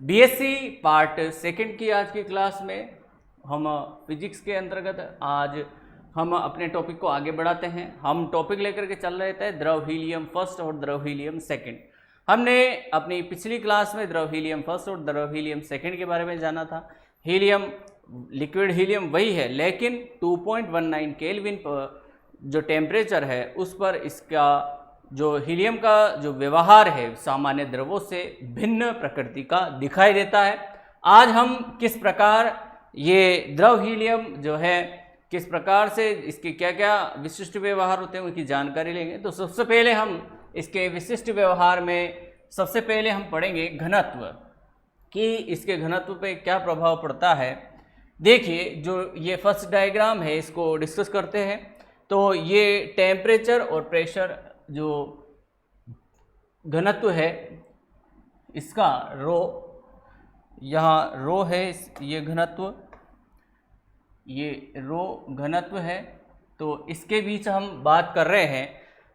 BSc part second की आज की क्लास में हम फिजिक्स के अंतर्गत आज हम अपने टॉपिक को आगे बढ़ाते हैं। हम टॉपिक लेकर के चल रहे थे द्रव हीलियम फर्स्ट और द्रव हीलियम सेकंड। हमने अपनी पिछली क्लास में द्रव हीलियम फर्स्ट और द्रव हीलियम सेकंड के बारे में जाना था। हीलियम लिक्विड हीलियम वही है, लेकिन 2.19 केल्विन पर जो टेम्परेचर है उस पर इसका जो हीलियम का जो व्यवहार है सामान्य द्रवों से भिन्न प्रकृति का दिखाई देता है। आज हम किस प्रकार ये द्रव हीलियम जो है किस प्रकार से इसके क्या क्या विशिष्ट व्यवहार होते हैं उनकी जानकारी लेंगे। तो सबसे पहले हम इसके विशिष्ट व्यवहार में सबसे पहले हम पढ़ेंगे घनत्व कि इसके घनत्व पे क्या प्रभाव पड़ता है। देखिए, जो ये फर्स्ट डायग्राम है इसको डिस्कस करते हैं। तो ये टेम्परेचर और प्रेशर जो घनत्व है इसका रो, यहाँ रो है, ये घनत्व, ये रो घनत्व है। तो इसके बीच हम बात कर रहे हैं।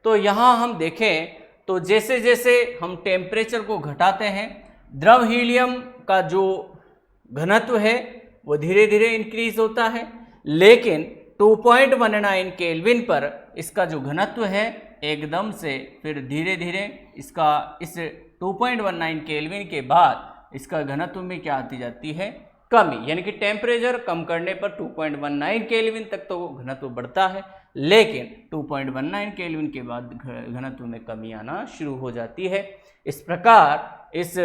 तो यहाँ हम देखें तो जैसे जैसे हम टेम्परेचर को घटाते हैं द्रव हीलियम का जो घनत्व है वो धीरे धीरे इंक्रीज होता है, लेकिन 2.19 केल्विन पर इसका जो घनत्व है एकदम से फिर धीरे धीरे इसका इस 2.19 केल्विन के बाद इसका घनत्व में क्या आती जाती है, कमी। यानी कि टेम्परेचर कम करने पर 2.19 केल्विन तक तो घनत्व बढ़ता है, लेकिन 2.19 केल्विन के बाद घनत्व में कमी आना शुरू हो जाती है। इस प्रकार इस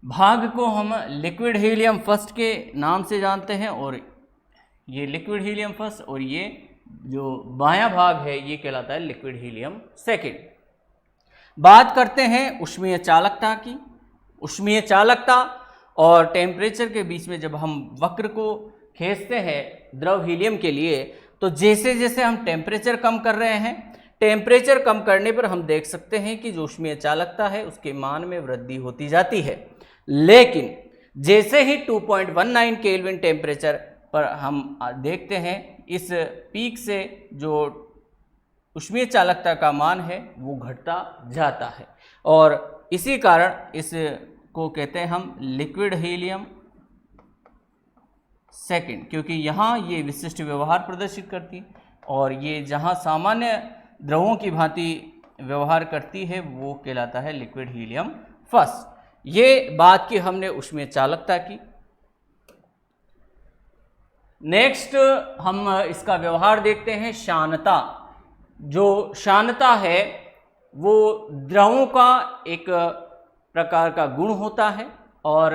भाग को हम लिक्विड हीलियम फर्स्ट के नाम से जानते हैं, और ये लिक्विड हीलियम फर्स्ट और ये जो बायां भाग है ये कहलाता है लिक्विड हीलियम सेकेंड। बात करते हैं ऊष्मीय चालकता की। ऊष्मीय चालकता और टेम्परेचर के बीच में जब हम वक्र को खींचते हैं द्रव हीलियम के लिए, तो जैसे जैसे हम टेम्परेचर कम कर रहे हैं, टेम्परेचर कम करने पर हम देख सकते हैं कि जो ऊष्मीय चालकता है उसके मान में वृद्धि होती जाती है। लेकिन जैसे ही 2.19 केल्विन टेम्परेचर पर हम देखते हैं इस पीक से जो ऊष्मीय चालकता का मान है वो घटता जाता है, और इसी कारण इसको कहते हैं हम लिक्विड हीलियम सेकंड, क्योंकि यहाँ ये विशिष्ट व्यवहार प्रदर्शित करती है और ये जहाँ सामान्य द्रवों की भांति व्यवहार करती है वो कहलाता है लिक्विड हीलियम फर्स्ट। ये बात की हमने ऊष्मीय चालकता की। नेक्स्ट हम इसका व्यवहार देखते हैं शानता। जो शानता है वो द्रवों का एक प्रकार का गुण होता है, और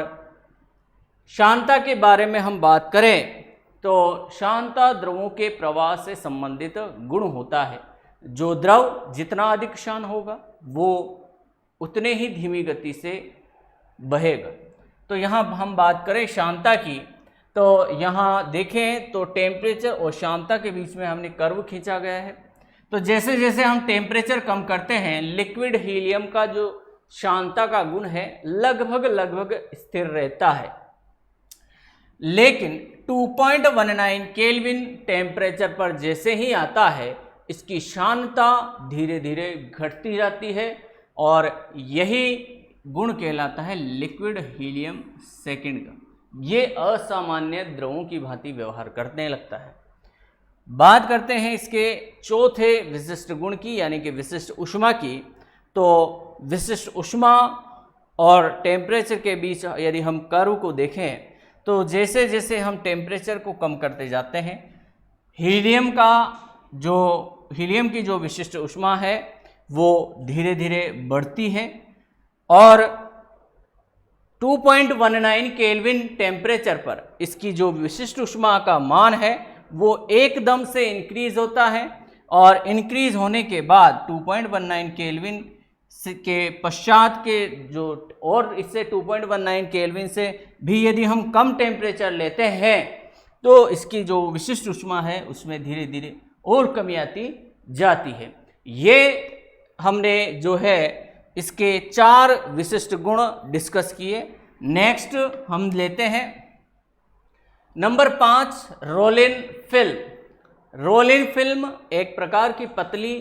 शानता के बारे में हम बात करें तो शानता द्रवों के प्रवाह से संबंधित गुण होता है। जो द्रव जितना अधिक शान होगा वो उतने ही धीमी गति से बहेगा। तो यहाँ हम बात करें शानता की, तो यहाँ देखें तो टेम्परेचर और शानता के बीच में हमने कर्व खींचा गया है। तो जैसे जैसे हम टेम्परेचर कम करते हैं लिक्विड हीलियम का जो शानता का गुण है लगभग स्थिर रहता है, लेकिन 2.19 केल्विन टेम्परेचर पर जैसे ही आता है इसकी शानता धीरे धीरे घटती जाती है, और यही गुण कहलाता है लिक्विड हीलियम सेकंड का। ये असामान्य द्रवों की भांति व्यवहार करने लगता है। बात करते हैं इसके चौथे विशिष्ट गुण की, यानी कि विशिष्ट ऊष्मा की। तो विशिष्ट ऊष्मा और टेम्परेचर के बीच यदि हम कर्व को देखें तो जैसे जैसे हम टेम्परेचर को कम करते जाते हैं हीलियम की जो विशिष्ट ऊष्मा है वो धीरे धीरे बढ़ती है, और 2.19 केल्विन टेम्परेचर पर इसकी जो विशिष्ट ऊष्मा का मान है वो एकदम से इंक्रीज होता है, और इंक्रीज होने के बाद 2.19 केल्विन के पश्चात के जो और इससे 2.19 केल्विन से भी यदि हम कम टेम्परेचर लेते हैं तो इसकी जो विशिष्ट ऊष्मा है उसमें धीरे धीरे और कमी आती जाती है। ये हमने जो है इसके 4 विशिष्ट गुण डिस्कस किए। नेक्स्ट हम लेते हैं नंबर 5 रोलिन फिल्म। रोलिन फिल्म एक प्रकार की पतली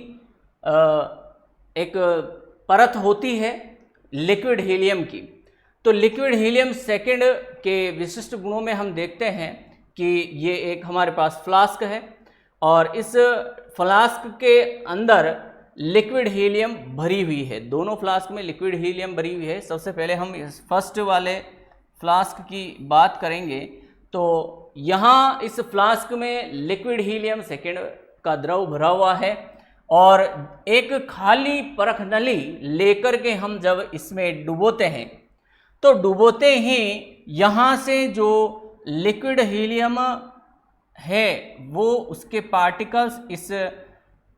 एक परत होती है लिक्विड हीलियम की। तो लिक्विड हीलियम सेकेंड के विशिष्ट गुणों में हम देखते हैं कि ये एक हमारे पास फ्लास्क है और इस फ्लास्क के अंदर लिक्विड हीलियम भरी हुई है। दोनों फ्लास्क में लिक्विड हीलियम भरी हुई है। सबसे पहले हम इस फर्स्ट वाले फ्लास्क की बात करेंगे। तो यहाँ इस फ्लास्क में लिक्विड हीलियम सेकेंड का द्रव भरा हुआ है और एक खाली परख नली लेकर के हम जब इसमें डुबोते हैं तो डुबोते ही यहाँ से जो लिक्विड हीलियम है वो उसके पार्टिकल्स इस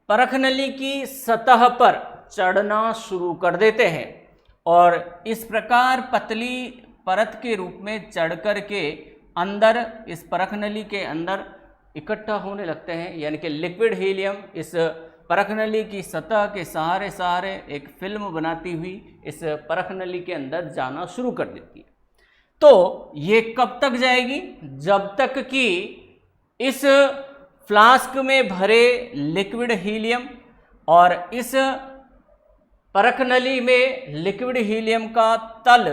परख नली की सतह पर चढ़ना शुरू कर देते हैं और इस प्रकार पतली परत के रूप में चढ़ कर के अंदर इस परख नली के अंदर इकट्ठा होने लगते हैं। यानी कि लिक्विड हीलियम इस परख नली की सतह के सहारे सहारे एक फिल्म बनाती हुई इस परख नली के अंदर जाना शुरू कर देती है। तो ये कब तक जाएगी? जब तक कि इस फ्लास्क में भरे लिक्विड हीलियम और इस परख नली में लिक्विड हीलियम का तल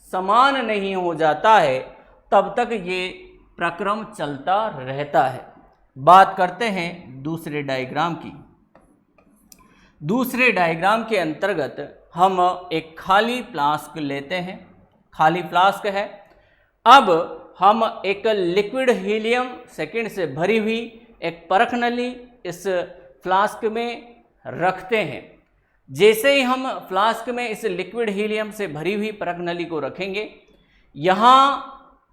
समान नहीं हो जाता है, तब तक ये प्रक्रम चलता रहता है। बात करते हैं दूसरे डायग्राम की। दूसरे डायग्राम के अंतर्गत हम एक खाली फ्लास्क लेते हैं। खाली फ्लास्क है। अब हम एक लिक्विड हीलियम सेकेंड से भरी हुई एक परख नली इस फ्लास्क में रखते हैं। जैसे ही हम फ्लास्क में इस लिक्विड हीलियम से भरी हुई परख नली को रखेंगे, यहाँ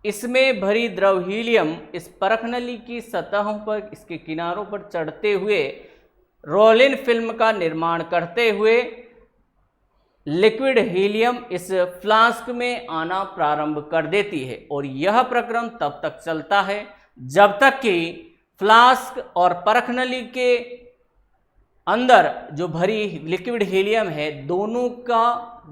इसमें भरी द्रव हीलियम इस परख नली की सतहों पर, इसके किनारों पर चढ़ते हुए रोलिन फिल्म का निर्माण करते हुए लिक्विड हीलियम इस फ्लास्क में आना प्रारंभ कर देती है और यह प्रक्रम तब तक चलता है जब तक कि फ्लास्क और परख नली के अंदर जो भरी लिक्विड हीलियम है दोनों का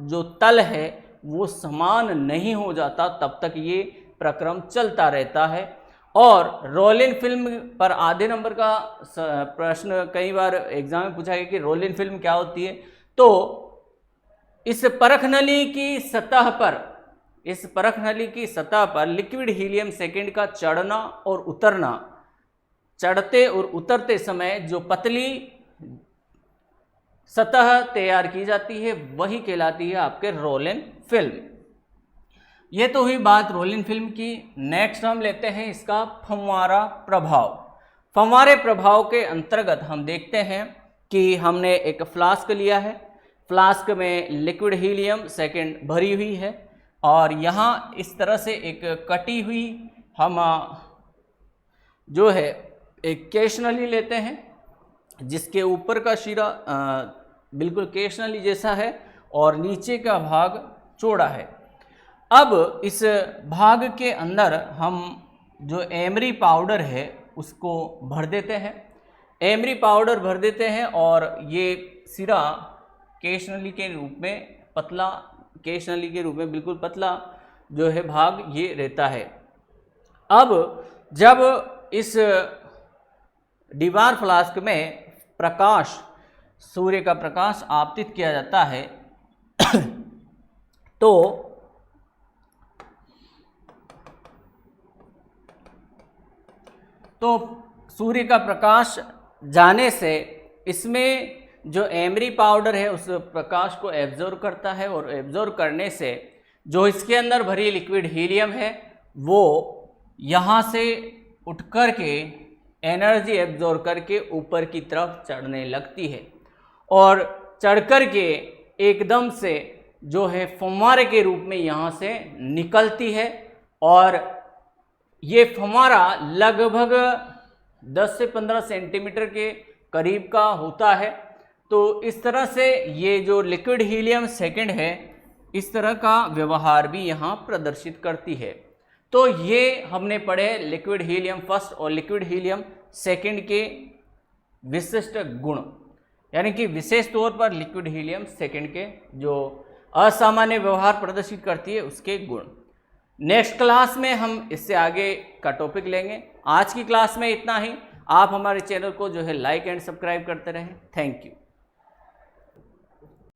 जो तल है वो समान नहीं हो जाता, तब तक ये प्रक्रम चलता रहता है। और रोलिन फिल्म पर आधे नंबर का प्रश्न कई बार एग्जाम में पूछा गया कि रोलिन फिल्म क्या होती है। तो इस परख नली की सतह पर लिक्विड हीलियम सेकेंड का चढ़ना और उतरना, चढ़ते और उतरते समय जो पतली सतह तैयार की जाती है वही कहलाती है आपके रोलिन फिल्म। ये तो हुई बात रोलिन फिल्म की। नेक्स्ट हम लेते हैं इसका फव्वारा प्रभाव। फव्वारे प्रभाव के अंतर्गत हम देखते हैं कि हमने एक फ्लास्क लिया है। फ्लास्क में लिक्विड हीलियम सेकेंड भरी हुई है और यहाँ इस तरह से एक कटी हुई हम जो है एक केश नली लेते हैं जिसके ऊपर का शिरा बिल्कुल केश नली जैसा है और नीचे का भाग चौड़ा है। अब इस भाग के अंदर हम जो एमरी पाउडर है उसको भर देते हैं। एमरी पाउडर भर देते हैं और ये सिरा केश नली के रूप में पतला, केश नली के रूप में बिल्कुल पतला जो है भाग ये रहता है। अब जब इस डीवार फ्लास्क में प्रकाश, सूर्य का प्रकाश आपतित किया जाता है तो सूर्य का प्रकाश जाने से इसमें जो एमरी पाउडर है उस प्रकाश को एब्जॉर्ब करता है और एब्जॉर्ब करने से जो इसके अंदर भरी लिक्विड हीलियम है वो यहाँ से उठ कर के एनर्जी एब्जॉर्ब करके ऊपर की तरफ चढ़ने लगती है और चढ़ कर के एकदम से जो है फव्वारे के रूप में यहाँ से निकलती है और ये फव्वारा लगभग 10 से 15 सेंटीमीटर के करीब का होता है। तो इस तरह से ये जो लिक्विड हीलियम सेकेंड है इस तरह का व्यवहार भी यहाँ प्रदर्शित करती है। तो ये हमने पढ़े लिक्विड हीलियम फर्स्ट और लिक्विड हीलियम सेकेंड के विशिष्ट गुण, यानी कि विशेष तौर पर लिक्विड हीलियम सेकेंड के जो असामान्य व्यवहार प्रदर्शित करती है उसके गुण। नेक्स्ट क्लास में हम इससे आगे का टॉपिक लेंगे। आज की क्लास में इतना ही। आप हमारे चैनल को जो है लाइक एंड सब्सक्राइब करते रहें। Thank you.